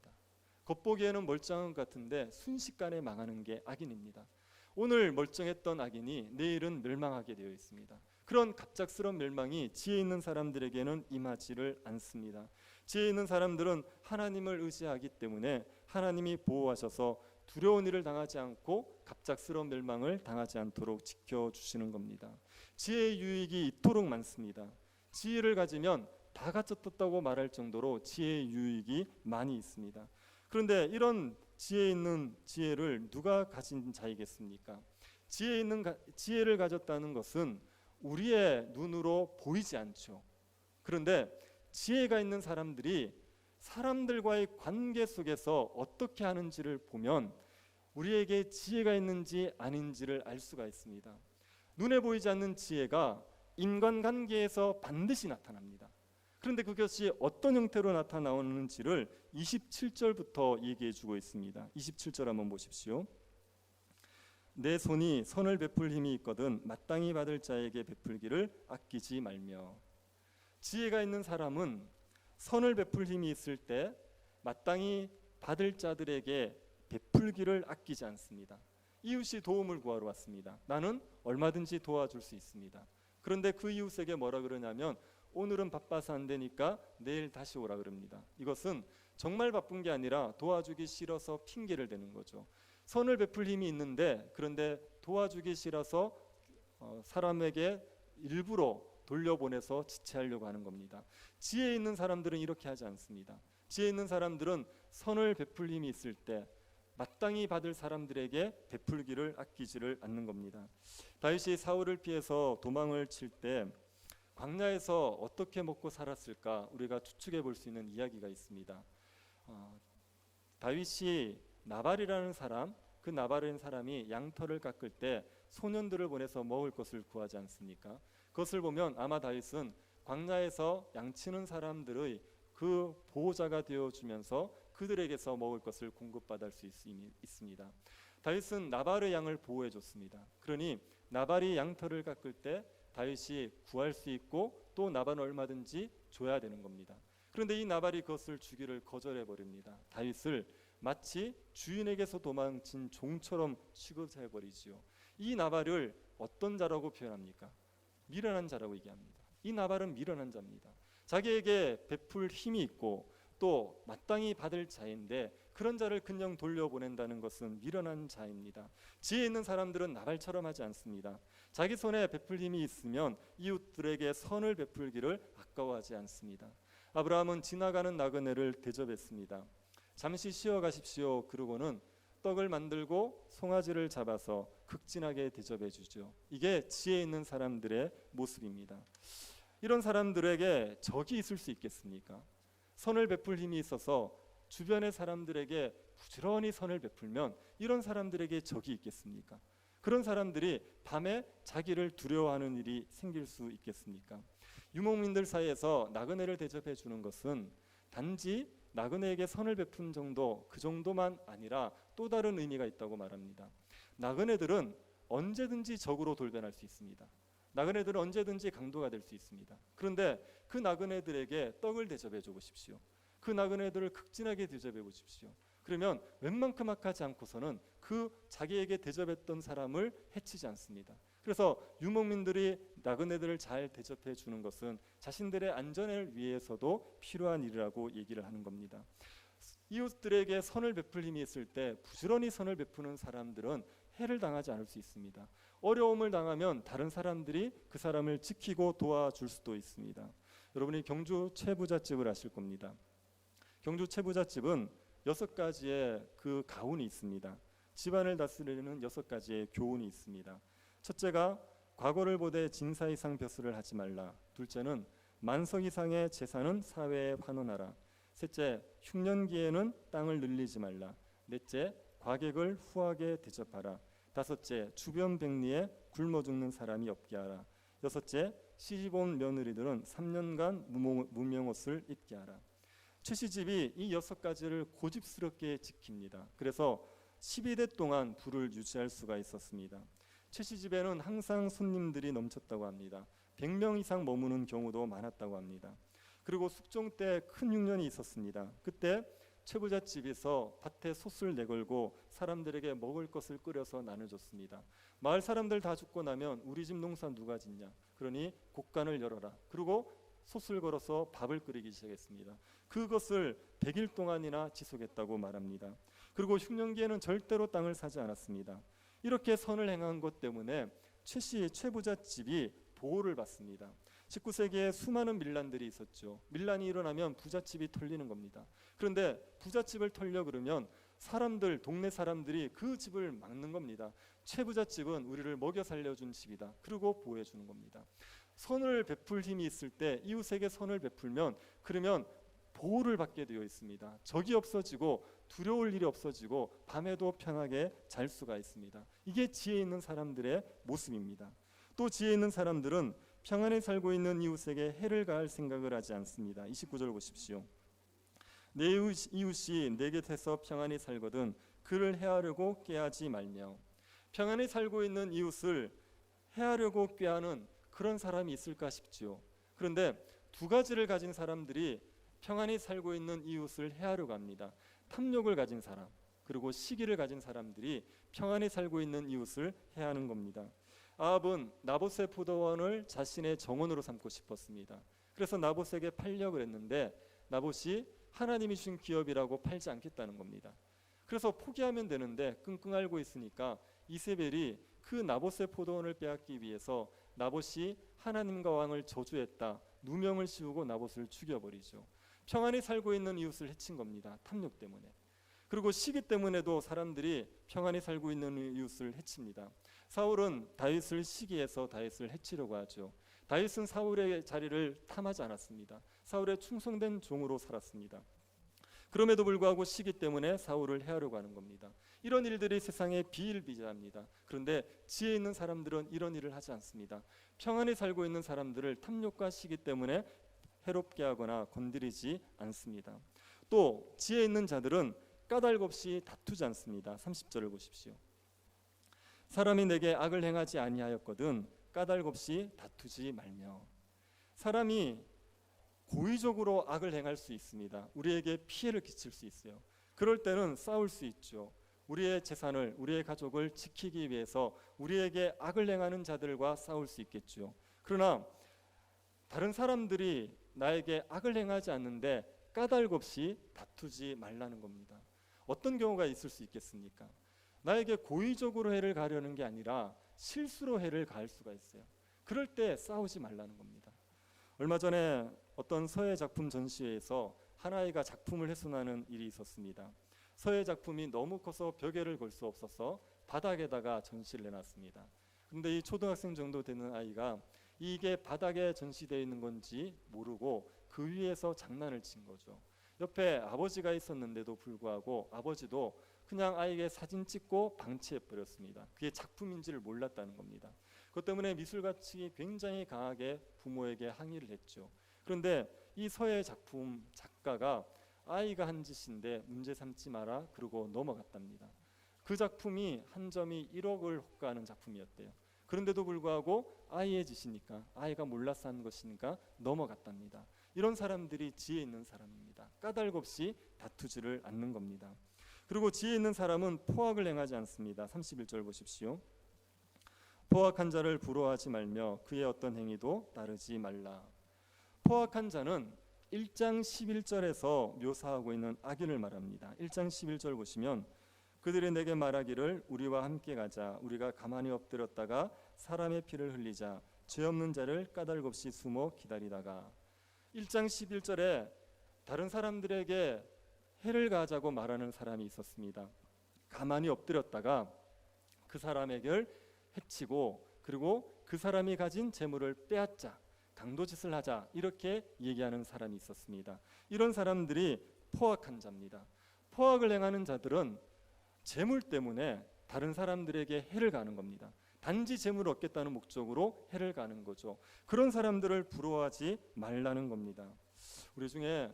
Speaker 1: 겉보기에는 멀쩡한 것 같은데 순식간에 망하는 게 악인입니다. 오늘 멀쩡했던 악인이 내일은 멸망하게 되어 있습니다. 그런 갑작스러운 멸망이 지혜 있는 사람들에게는 임하지를 않습니다. 지혜 있는 사람들은 하나님을 의지하기 때문에 하나님이 보호하셔서 두려운 일을 당하지 않고 갑작스러운 멸망을 당하지 않도록 지켜주시는 겁니다. 지혜의 유익이 이토록 많습니다. 지혜를 가지면 다 갖췄다고 말할 정도로 지혜의 유익이 많이 있습니다. 그런데 이런 지혜 있는 지혜를 누가 가진 자이겠습니까? 지혜를 가졌다는 것은 우리의 눈으로 보이지 않죠. 그런데 지혜가 있는 사람들이 사람들과의 관계 속에서 어떻게 하는지를 보면 우리에게 지혜가 있는지 아닌지를 알 수가 있습니다. 눈에 보이지 않는 지혜가 인간관계에서 반드시 나타납니다. 그런데 그것이 어떤 형태로 나타나오는지를 27절부터 얘기해 주고 있습니다. 27절 한번 보십시오. 내 손이 선을 베풀 힘이 있거든 마땅히 받을 자에게 베풀기를 아끼지 말며. 지혜가 있는 사람은 선을 베풀 힘이 있을 때 마땅히 받을 자들에게 베풀기를 아끼지 않습니다. 이웃이 도움을 구하러 왔습니다. 나는 얼마든지 도와줄 수 있습니다. 그런데 그 이웃에게 뭐라 그러냐면 오늘은 바빠서 안 되니까 내일 다시 오라 그럽니다. 이것은 정말 바쁜 게 아니라 도와주기 싫어서 핑계를 대는 거죠. 선을 베풀 힘이 있는데 그런데 도와주기 싫어서 사람에게 일부러 돌려보내서 지체하려고 하는 겁니다. 지혜 있는 사람들은 이렇게 하지 않습니다. 지혜 있는 사람들은 선을 베풀 힘이 있을 때 마땅히 받을 사람들에게 베풀기를 아끼지를 않는 겁니다. 다윗이 사울을 피해서 도망을 칠 때 광야에서 어떻게 먹고 살았을까 우리가 추측해 볼 수 있는 이야기가 있습니다. 다윗이 나발이라는 사람, 그 나발이라는 사람이 양털을 깎을 때 소년들을 보내서 먹을 것을 구하지 않습니까? 그것을 보면 아마 다윗은 광야에서 양치는 사람들의 그 보호자가 되어주면서 그들에게서 먹을 것을 공급받을 수 있습니다. 다윗은 나발의 양을 보호해 줬습니다. 그러니 나발이 양털을 깎을 때 다윗이 구할 수 있고 또 나발은 얼마든지 줘야 되는 겁니다. 그런데 이 나발이 그것을 주기를 거절해 버립니다. 다윗을 마치 주인에게서 도망친 종처럼 취급해 버리지요. 이 나발을 어떤 자라고 표현합니까? 미련한 자라고 얘기합니다. 이 나발은 미련한 자입니다. 자기에게 베풀 힘이 있고 또 마땅히 받을 자인데 그런 자를 그냥 돌려보낸다는 것은 미련한 자입니다. 지혜 있는 사람들은 나발처럼 하지 않습니다. 자기 손에 베풀 힘이 있으면 이웃들에게 선을 베풀기를 아까워하지 않습니다. 아브라함은 지나가는 나그네를 대접했습니다. 잠시 쉬어 가십시오. 그러고는 떡을 만들고 송아지를 잡아서 극진하게 대접해 주죠. 이게 지혜 있는 사람들의 모습입니다. 이런 사람들에게 적이 있을 수 있겠습니까? 선을 베풀 힘이 있어서 주변의 사람들에게 부지런히 선을 베풀면 이런 사람들에게 적이 있겠습니까? 그런 사람들이 밤에 자기를 두려워하는 일이 생길 수 있겠습니까? 유목민들 사이에서 나그네를 대접해 주는 것은 단지 나그네에게 선을 베푼 정도, 그 정도만 아니라 또 다른 의미가 있다고 말합니다. 나그네들은 언제든지 적으로 돌변할 수 있습니다. 나그네들은 언제든지 강도가 될 수 있습니다. 그런데 그 나그네들에게 떡을 대접해 줘 보십시오. 그 나그네들을 극진하게 대접해 보십시오. 그러면 웬만큼 악하지 않고서는 그 자기에게 대접했던 사람을 해치지 않습니다. 그래서 유목민들이 나그네들을 잘 대접해 주는 것은 자신들의 안전을 위해서도 필요한 일이라고 얘기를 하는 겁니다. 이웃들에게 선을 베풀 힘이 있을 때 부지런히 선을 베푸는 사람들은 해를 당하지 않을 수 있습니다. 어려움을 당하면 다른 사람들이 그 사람을 지키고 도와줄 수도 있습니다. 여러분이 경주 최부잣집을 아실 겁니다. 경주 최부잣집은 6가지의 그 가훈이 있습니다. 집안을 다스리는 6가지의 교훈이 있습니다. 첫째가 과거를 보되 진사 이상 벼슬을 하지 말라. 둘째는 만석 이상의 재산은 사회에 환원하라. 셋째, 흉년기에는 땅을 늘리지 말라. 넷째, 과객을 후하게 대접하라. 다섯째, 주변 백리에 굶어 죽는 사람이 없게 하라. 여섯째, 시집온 며느리들은 3년간 무명옷을 입게 하라. 최씨집이 이 6가지를 고집스럽게 지킵니다. 그래서 12대 동안 부를 유지할 수가 있었습니다. 최씨집에는 항상 손님들이 넘쳤다고 합니다. 100명 이상 머무는 경우도 많았다고 합니다. 그리고 숙종 때 큰 흉년이 있었습니다. 그때 최부잣집에서 밭에 솥을 내걸고 사람들에게 먹을 것을 끓여서 나눠줬습니다. 마을 사람들 다 죽고 나면 우리 집 농사 누가 짓냐? 그러니 곡간을 열어라. 그리고 솥을 걸어서 밥을 끓이기 시작했습니다. 그것을 100일 동안이나 지속했다고 말합니다. 그리고 흉년기에는 절대로 땅을 사지 않았습니다. 이렇게 선을 행한 것 때문에 최씨 최부잣집이 보호를 받습니다. 19세기에 수많은 밀란들이 있었죠. 밀란이 일어나면 부잣집이 털리는 겁니다. 그런데 부잣집을 털려 그러면 동네 사람들이 그 집을 막는 겁니다. 최부잣집은 우리를 먹여 살려준 집이다. 그리고 보호해 주는 겁니다. 선을 베풀 힘이 있을 때 이웃에게 선을 베풀면 그러면 보호를 받게 되어 있습니다. 적이 없어지고 두려울 일이 없어지고 밤에도 편하게 잘 수가 있습니다. 이게 지혜 있는 사람들의 모습입니다. 또 지혜 있는 사람들은 평안에 살고 있는 이웃에게 해를 가할 생각을 하지 않습니다. 29절 보십시오. 내 이웃이 내 곁에서 평안히 살거든 그를 해하려고 꾀하지 말며. 평안히 살고 있는 이웃을 해하려고 꾀하는 그런 사람이 있을까 싶지요. 그런데 두 가지를 가진 사람들이 평안히 살고 있는 이웃을 해하려고 합니다. 탐욕을 가진 사람 그리고 시기를 가진 사람들이 평안히 살고 있는 이웃을 해하는 겁니다. 아합은 나봇의 포도원을 자신의 정원으로 삼고 싶었습니다. 그래서 나봇에게 팔려고 했는데 나봇이 하나님이 준 기업이라고 팔지 않겠다는 겁니다. 그래서 포기하면 되는데 끙끙 앓고 있으니까 이세벨이 그 나봇의 포도원을 빼앗기 위해서 나봇이 하나님과 왕을 저주했다. 누명을 씌우고 나봇을 죽여버리죠. 평안히 살고 있는 이웃을 해친 겁니다. 탐욕 때문에. 그리고 시기 때문에도 사람들이 평안히 살고 있는 이웃을 해칩니다. 사울은 다윗을 시기해서 다윗을 해치려고 하죠. 다윗은 사울의 자리를 탐하지 않았습니다. 사울의 충성된 종으로 살았습니다. 그럼에도 불구하고 시기 때문에 사울을 해하려고 하는 겁니다. 이런 일들이 세상에 비일비재합니다. 그런데 지혜 있는 사람들은 이런 일을 하지 않습니다. 평안히 살고 있는 사람들을 탐욕과 시기 때문에 해롭게 하거나 건드리지 않습니다. 또 지혜 있는 자들은 까닭 없이 다투지 않습니다. 30절을 보십시오. 사람이 내게 악을 행하지 아니하였거든 까닭 없이 다투지 말며. 사람이 고의적으로 악을 행할 수 있습니다. 우리에게 피해를 끼칠 수 있어요. 그럴 때는 싸울 수 있죠. 우리의 재산을, 우리의 가족을 지키기 위해서 우리에게 악을 행하는 자들과 싸울 수 있겠죠. 그러나 다른 사람들이 나에게 악을 행하지 않는데 까닭 없이 다투지 말라는 겁니다. 어떤 경우가 있을 수 있겠습니까? 나에게 고의적으로 해를 가려는 게 아니라 실수로 해를 가할 수가 있어요. 그럴 때 싸우지 말라는 겁니다. 얼마 전에 어떤 서예 작품 전시회에서 한 아이가 작품을 훼손하는 일이 있었습니다. 서예 작품이 너무 커서 벽에를 걸 수 없어서 바닥에다가 전시를 해놨습니다. 그런데 이 초등학생 정도 되는 아이가 이게 바닥에 전시되어 있는 건지 모르고 그 위에서 장난을 친 거죠. 옆에 아버지가 있었는데도 불구하고 아버지도 그냥 아이에게 사진 찍고 방치해 버렸습니다. 그게 작품인지를 몰랐다는 겁니다. 그것 때문에 미술가측이 굉장히 강하게 부모에게 항의를 했죠. 그런데 이 서예 작품 작가가 아이가 한 짓인데 문제 삼지 마라 그러고 넘어갔답니다. 그 작품이 한 점이 1억을 호가하는 작품이었대요. 그런데도 불구하고 아이의 짓이니까 아이가 몰라서 한 것이니까 넘어갔답니다. 이런 사람들이 지혜 있는 사람입니다. 까닭 없이 다투지를 않는 겁니다. 그리고 지혜 있는 사람은 포악을 행하지 않습니다. 31절 보십시오. 포악한 자를 부러워하지 말며 그의 어떤 행위도 따르지 말라. 포악한 자는 1장 11절에서 묘사하고 있는 악인을 말합니다. 1장 11절 보시면 그들이 내게 말하기를 우리와 함께 가자. 우리가 가만히 엎드렸다가 사람의 피를 흘리자. 죄 없는 자를 까닭 없이 숨어 기다리다가. 1장 11절에 다른 사람들에게 해를 가하자고 말하는 사람이 있었습니다. 가만히 엎드렸다가 그 사람에게 해치고 그리고 그 사람이 가진 재물을 빼앗자. 강도짓을 하자 이렇게 얘기하는 사람이 있었습니다. 이런 사람들이 포악한 자입니다. 포악을 행하는 자들은 재물 때문에 다른 사람들에게 해를 가는 겁니다. 단지 재물을 얻겠다는 목적으로 해를 가는 거죠. 그런 사람들을 부러워하지 말라는 겁니다. 우리 중에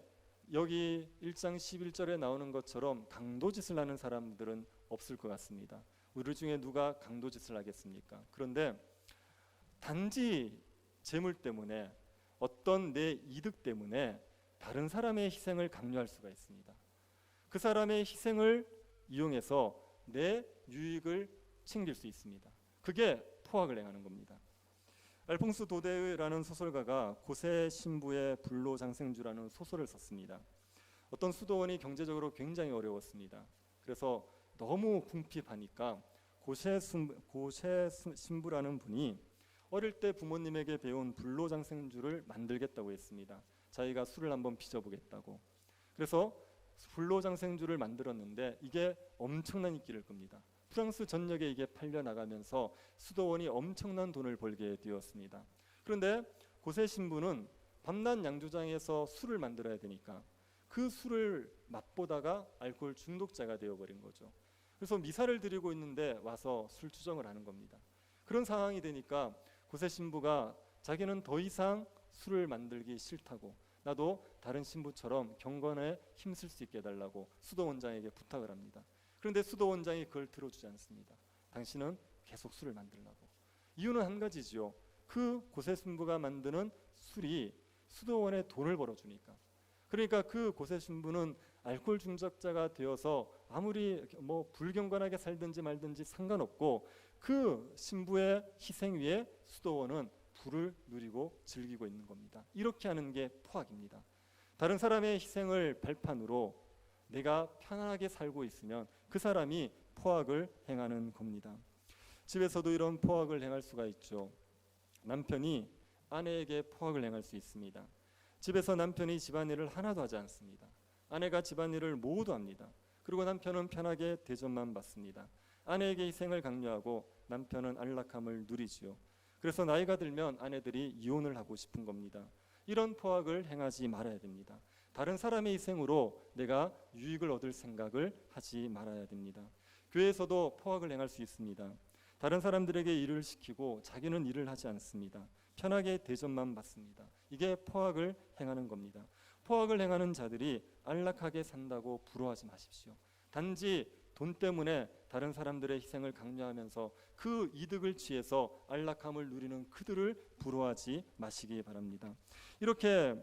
Speaker 1: 여기 1장 11절에 나오는 것처럼 강도짓을 하는 사람들은 없을 것 같습니다. 우리 중에 누가 강도짓을 하겠습니까? 그런데 단지 재물 때문에, 어떤 내 이득 때문에 다른 사람의 희생을 강요할 수가 있습니다. 그 사람의 희생을 이용해서 내 유익을 챙길 수 있습니다. 그게 포악을 행하는 겁니다. 알퐁스 도데우라는 소설가가 고세 신부의 불로장생주라는 소설을 썼습니다. 어떤 수도원이 경제적으로 굉장히 어려웠습니다. 그래서 너무 궁핍하니까 고세 신부라는 분이 어릴 때 부모님에게 배운 불로장생주를 만들겠다고 했습니다. 자기가 술을 한번 빚어보겠다고. 그래서 불로장생주를 만들었는데 이게 엄청난 인기를 끕니다. 프랑스 전역에 이게 팔려나가면서 수도원이 엄청난 돈을 벌게 되었습니다. 그런데 고세 신부는 밤낮 양조장에서 술을 만들어야 되니까 그 술을 맛보다가 알코올 중독자가 되어버린 거죠. 그래서 미사를 드리고 있는데 와서 술 투정을 하는 겁니다. 그런 상황이 되니까 고세 신부가 자기는 더 이상 술을 만들기 싫다고, 나도 다른 신부처럼 경건에 힘쓸 수 있게 해달라고 수도원장에게 부탁을 합니다. 그런데 수도원장이 그걸 들어주지 않습니다. 당신은 계속 술을 만들라고. 이유는 한 가지지요. 그 고세 신부가 만드는 술이 수도원에 돈을 벌어주니까. 그러니까 그 고세 신부는 알코올 중독자가 되어서 아무리 불경건하게 살든지 말든지 상관없고 그 신부의 희생 위에 수도원은 부를 누리고 즐기고 있는 겁니다. 이렇게 하는 게 포악입니다. 다른 사람의 희생을 발판으로 내가 편안하게 살고 있으면 그 사람이 포악을 행하는 겁니다. 집에서도 이런 포악을 행할 수가 있죠. 남편이 아내에게 포악을 행할 수 있습니다. 집에서 남편이 집안일을 하나도 하지 않습니다. 아내가 집안일을 모두 합니다. 그리고 남편은 편하게 대접만 받습니다. 아내에게 희생을 강요하고 남편은 안락함을 누리지요. 그래서 나이가 들면 아내들이 이혼을 하고 싶은 겁니다. 이런 포악을 행하지 말아야 됩니다. 다른 사람의 희생으로 내가 유익을 얻을 생각을 하지 말아야 됩니다. 교회에서도 포악을 행할 수 있습니다. 다른 사람들에게 일을 시키고 자기는 일을 하지 않습니다. 편하게 대접만 받습니다. 이게 포악을 행하는 겁니다. 포악을 행하는 자들이 안락하게 산다고 부러워하지 마십시오. 단지 돈 때문에 다른 사람들의 희생을 강요하면서 그 이득을 취해서 안락함을 누리는 그들을 부러워하지 마시기 바랍니다. 이렇게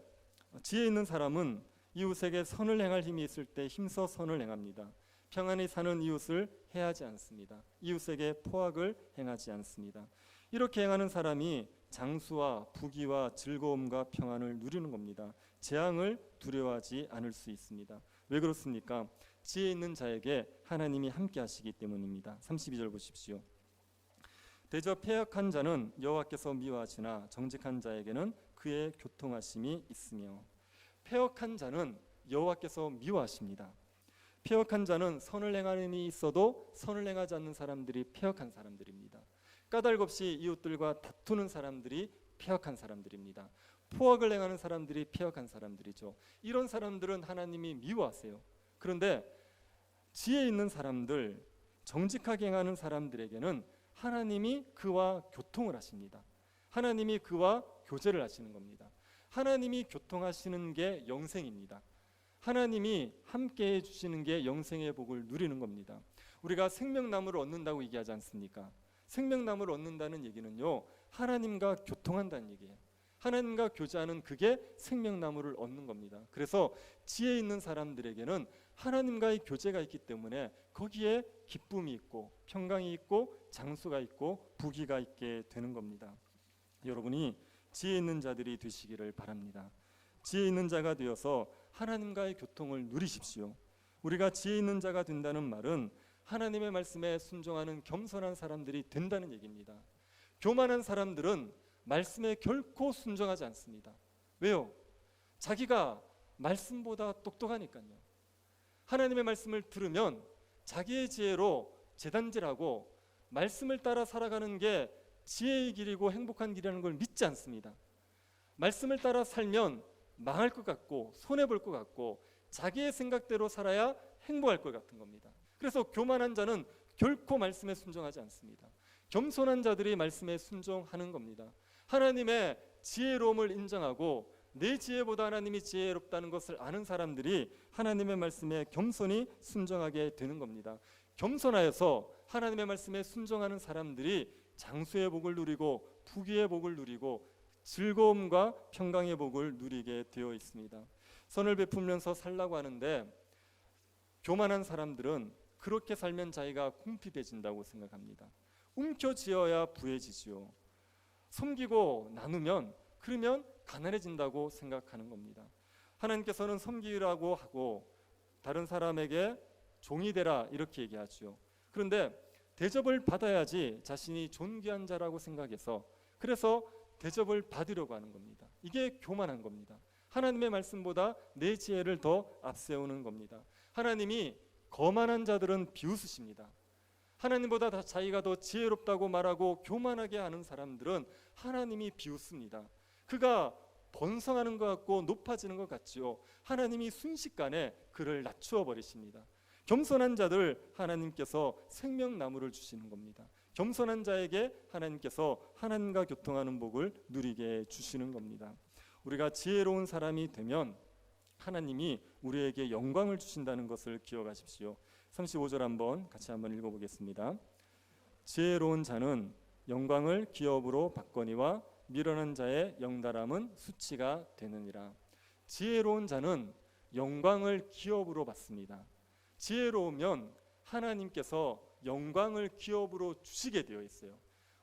Speaker 1: 지혜 있는 사람은 이웃에게 선을 행할 힘이 있을 때 힘써 선을 행합니다. 평안히 사는 이웃을 해하지 않습니다. 이웃에게 포악을 행하지 않습니다. 이렇게 행하는 사람이 장수와 부귀와 즐거움과 평안을 누리는 겁니다. 재앙을 두려워하지 않을 수 있습니다. 왜 그렇습니까? 지혜 있는 자에게 하나님이 함께 하시기 때문입니다. 32절 보십시오. 대저 패역한 자는 여호와께서 미워하시나 정직한 자에게는 그의 교통하심이 있으며. 패역한 자는 여호와께서 미워하십니다. 패역한 자는 선을 행하는 힘이 있어도 선을 행하지 않는 사람들이 패역한 사람들입니다. 까닭없이 이웃들과 다투는 사람들이 패역한 사람들입니다. 포악을 행하는 사람들이 패역한 사람들이죠. 이런 사람들은 하나님이 미워하세요. 그런데 지혜 있는 사람들, 정직하게 행하는 사람들에게는 하나님이 그와 교통을 하십니다. 하나님이 그와 교제를 하시는 겁니다. 하나님이 교통하시는 게 영생입니다. 하나님이 함께해 주시는 게 영생의 복을 누리는 겁니다. 우리가 생명나무를 얻는다고 얘기하지 않습니까? 생명나무를 얻는다는 얘기는요, 하나님과 교통한다는 얘기예요. 하나님과 교제하는 그게 생명나무를 얻는 겁니다. 그래서 지혜 있는 사람들에게는 하나님과의 교제가 있기 때문에 거기에 기쁨이 있고 평강이 있고 장수가 있고 부귀가 있게 되는 겁니다. 여러분이 지혜 있는 자들이 되시기를 바랍니다. 지혜 있는 자가 되어서 하나님과의 교통을 누리십시오. 우리가 지혜 있는 자가 된다는 말은 하나님의 말씀에 순종하는 겸손한 사람들이 된다는 얘기입니다. 교만한 사람들은 말씀에 결코 순종하지 않습니다. 왜요? 자기가 말씀보다 똑똑하니까요. 하나님의 말씀을 들으면 자기의 지혜로 재단질하고 말씀을 따라 살아가는 게 지혜의 길이고 행복한 길이라는 걸 믿지 않습니다. 말씀을 따라 살면 망할 것 같고 손해볼 것 같고 자기의 생각대로 살아야 행복할 것 같은 겁니다. 그래서 교만한 자는 결코 말씀에 순종하지 않습니다. 겸손한 자들이 말씀에 순종하는 겁니다. 하나님의 지혜로움을 인정하고 내 지혜보다 하나님이 지혜롭다는 것을 아는 사람들이 하나님의 말씀에 겸손히 순종하게 되는 겁니다. 겸손하여서 하나님의 말씀에 순종하는 사람들이 장수의 복을 누리고 부귀의 복을 누리고 즐거움과 평강의 복을 누리게 되어 있습니다. 선을 베풀면서 살라고 하는데 교만한 사람들은 그렇게 살면 자기가 궁핍해진다고 생각합니다. 움켜쥐어야 부해지지요. 섬기고 나누면 그러면 가난해진다고 생각하는 겁니다. 하나님께서는 섬기라고 하고 다른 사람에게 종이 되라 이렇게 얘기하죠. 그런데 대접을 받아야지 자신이 존귀한 자라고 생각해서 그래서 대접을 받으려고 하는 겁니다. 이게 교만한 겁니다. 하나님의 말씀보다 내 지혜를 더 앞세우는 겁니다. 하나님이 거만한 자들은 비웃으십니다. 하나님보다 자기가 더 지혜롭다고 말하고 교만하게 하는 사람들은 하나님이 비웃습니다. 그가 번성하는 것 같고 높아지는 것 같지요. 하나님이 순식간에 그를 낮추어 버리십니다. 겸손한 자들 하나님께서 생명나무를 주시는 겁니다. 겸손한 자에게 하나님께서 하나님과 교통하는 복을 누리게 주시는 겁니다. 우리가 지혜로운 사람이 되면 하나님이 우리에게 영광을 주신다는 것을 기억하십시오. 35절 같이 한번 읽어보겠습니다. 지혜로운 자는 영광을 기업으로 받거니와 미련한 자의 영달함은 수치가 되느니라. 지혜로운 자는 영광을 기업으로 받습니다. 지혜로우면 하나님께서 영광을 기업으로 주시게 되어 있어요.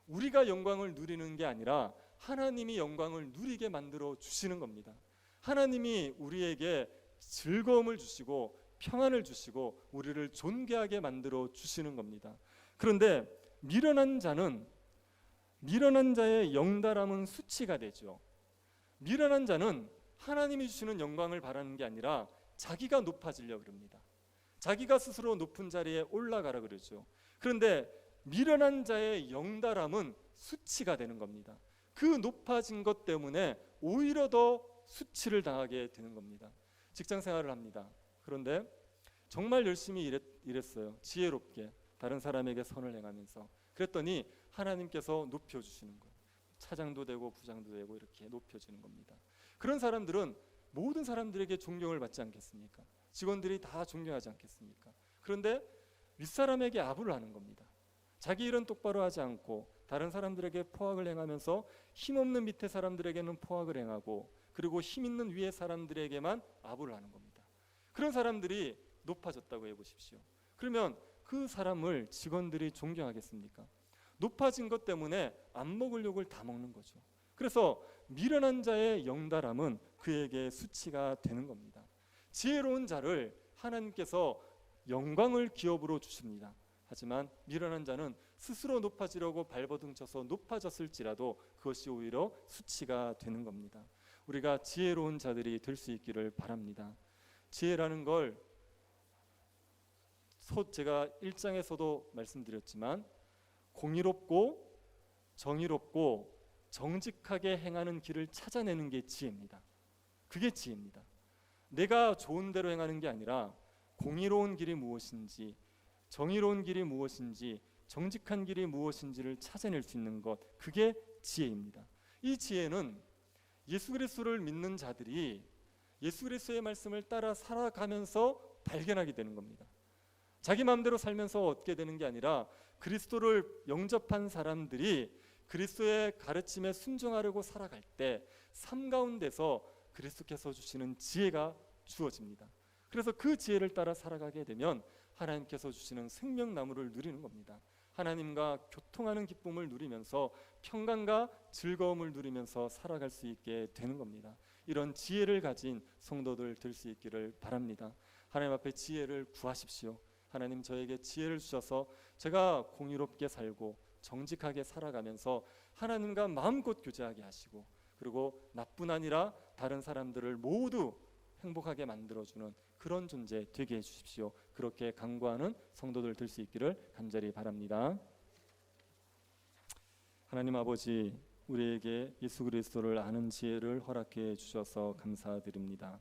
Speaker 1: 우리가 영광을 누리는 게 아니라 하나님이 영광을 누리게 만들어 주시는 겁니다. 하나님이 우리에게 즐거움을 주시고 평안을 주시고 우리를 존귀하게 만들어 주시는 겁니다. 그런데 미련한 자의 영달함은 수치가 되죠. 미련한 자는 하나님이 주시는 영광을 바라는 게 아니라 자기가 높아지려고 합니다. 자기가 스스로 높은 자리에 올라가라 그러죠. 그런데 미련한 자의 영달함은 수치가 되는 겁니다. 그 높아진 것 때문에 오히려 더 수치를 당하게 되는 겁니다. 직장 생활을 합니다. 그런데 정말 열심히 일했어요. 지혜롭게 다른 사람에게 선을 행하면서. 그랬더니 하나님께서 높여주시는 거예요. 차장도 되고 부장도 되고 이렇게 높여주는 겁니다. 그런 사람들은 모든 사람들에게 존경을 받지 않겠습니까? 직원들이 다 존경하지 않겠습니까? 그런데 윗사람에게 아부를 하는 겁니다. 자기 일은 똑바로 하지 않고 다른 사람들에게 포악을 행하면서 힘없는 밑에 사람들에게는 포악을 행하고 그리고 힘 있는 위에 사람들에게만 아부를 하는 겁니다. 그런 사람들이 높아졌다고 해보십시오. 그러면 그 사람을 직원들이 존경하겠습니까? 높아진 것 때문에 안 먹을 욕을 다 먹는 거죠. 그래서 미련한 자의 영달함은 그에게 수치가 되는 겁니다. 지혜로운 자를 하나님께서 영광을 기업으로 주십니다. 하지만 미련한 자는 스스로 높아지려고 발버둥 쳐서 높아졌을지라도 그것이 오히려 수치가 되는 겁니다. 우리가 지혜로운 자들이 될 수 있기를 바랍니다. 지혜라는 걸 제가 1장에서도 말씀드렸지만 공의롭고 정의롭고 정직하게 행하는 길을 찾아내는 게 지혜입니다. 그게 지혜입니다. 내가 좋은 대로 행하는 게 아니라 공의로운 길이 무엇인지 정의로운 길이 무엇인지 정직한 길이 무엇인지를 찾아낼 수 있는 것, 그게 지혜입니다. 이 지혜는 예수 그리스도를 믿는 자들이 예수 그리스도의 말씀을 따라 살아가면서 발견하게 되는 겁니다. 자기 마음대로 살면서 얻게 되는 게 아니라 그리스도를 영접한 사람들이 그리스도의 가르침에 순종하려고 살아갈 때 삶 가운데서 그리스도께서 주시는 지혜가 주어집니다. 그래서 그 지혜를 따라 살아가게 되면 하나님께서 주시는 생명나무를 누리는 겁니다. 하나님과 교통하는 기쁨을 누리면서 평강과 즐거움을 누리면서 살아갈 수 있게 되는 겁니다. 이런 지혜를 가진 성도들 될 수 있기를 바랍니다. 하나님 앞에 지혜를 구하십시오. 하나님 저에게 지혜를 주셔서 제가 공의롭게 살고 정직하게 살아가면서 하나님과 마음껏 교제하게 하시고 그리고 나뿐 아니라 다른 사람들을 모두 행복하게 만들어주는 그런 존재 되게 해주십시오. 그렇게 간구하는 성도들 될 수 있기를 간절히 바랍니다. 하나님 아버지, 우리에게 예수 그리스도를 아는 지혜를 허락해 주셔서 감사드립니다.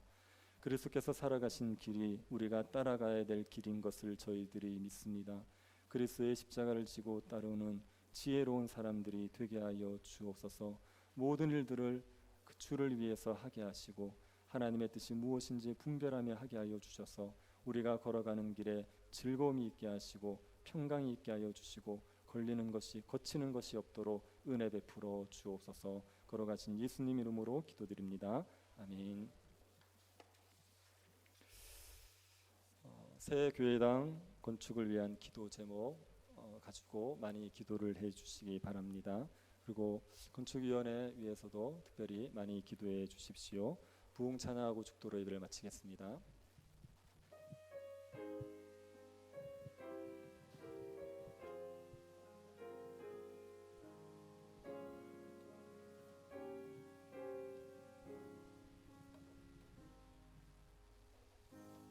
Speaker 1: 그리스도께서 살아가신 길이 우리가 따라가야 될 길인 것을 저희들이 믿습니다. 그리스도의 십자가를 지고 따르는 지혜로운 사람들이 되게 하여 주옵소서. 모든 일들을 그 주를 위해서 하게 하시고 하나님의 뜻이 무엇인지 분별하며 하게 하여 주셔서 우리가 걸어가는 길에 즐거움이 있게 하시고 평강이 있게 하여 주시고 거치는 것이 없도록 은혜 베풀어 주옵소서. 걸어가신 예수님 이름으로 기도드립니다. 아멘. 새 교회당 건축을 위한 기도 제목 가지고 많이 기도를 해 주시기 바랍니다. 그리고 건축위원회 위해서도 특별히 많이 기도해 주십시오. 부흥 찬양하고 축도로 예배를 마치겠습니다.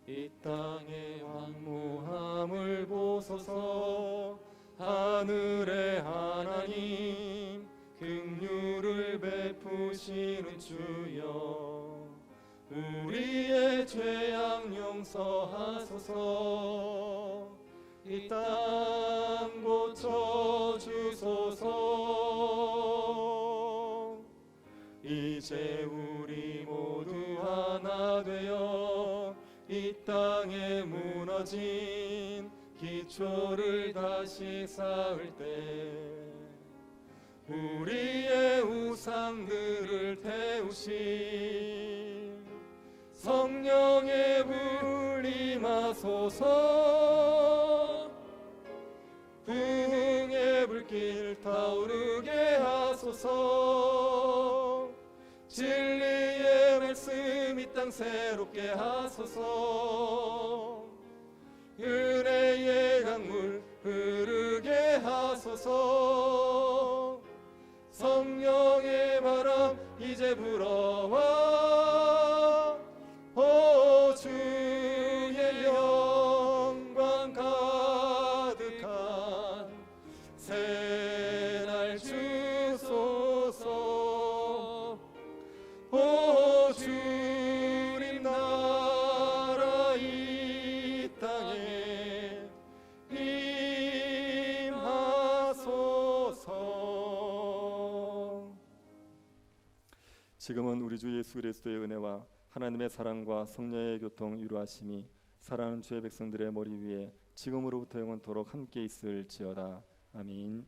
Speaker 2: 이 땅의 황무함을 보소서. 하늘의 하나님 긍휼을 베푸시는 주여, 우리의 죄악 용서하소서. 이 땅 고쳐 주소서. 이제 우리 모두 하나 되어 이 땅에 무너진 기초를 다시 쌓을 때 우리의 우상들을 태우신 성령의 불 임하소서. 부흥의 불길 타오르게 하소서. 진리의 말씀 이 땅 새롭게 하소서. 은혜의 강물 흐르게 하소서. 성령의 바람 이제 불어와 오 주의 영광 가득한 새날 주소서. 오 주님 나라 이 땅에 임하소서.
Speaker 1: 지금은 우리 주 예수 그리스도의 은혜와 하나님의 사랑과 성령의 교통 유로하심이 사랑하는 주의 백성들의 머리 위에 지금으로부터 영원토록 함께 있을지어다. 아멘.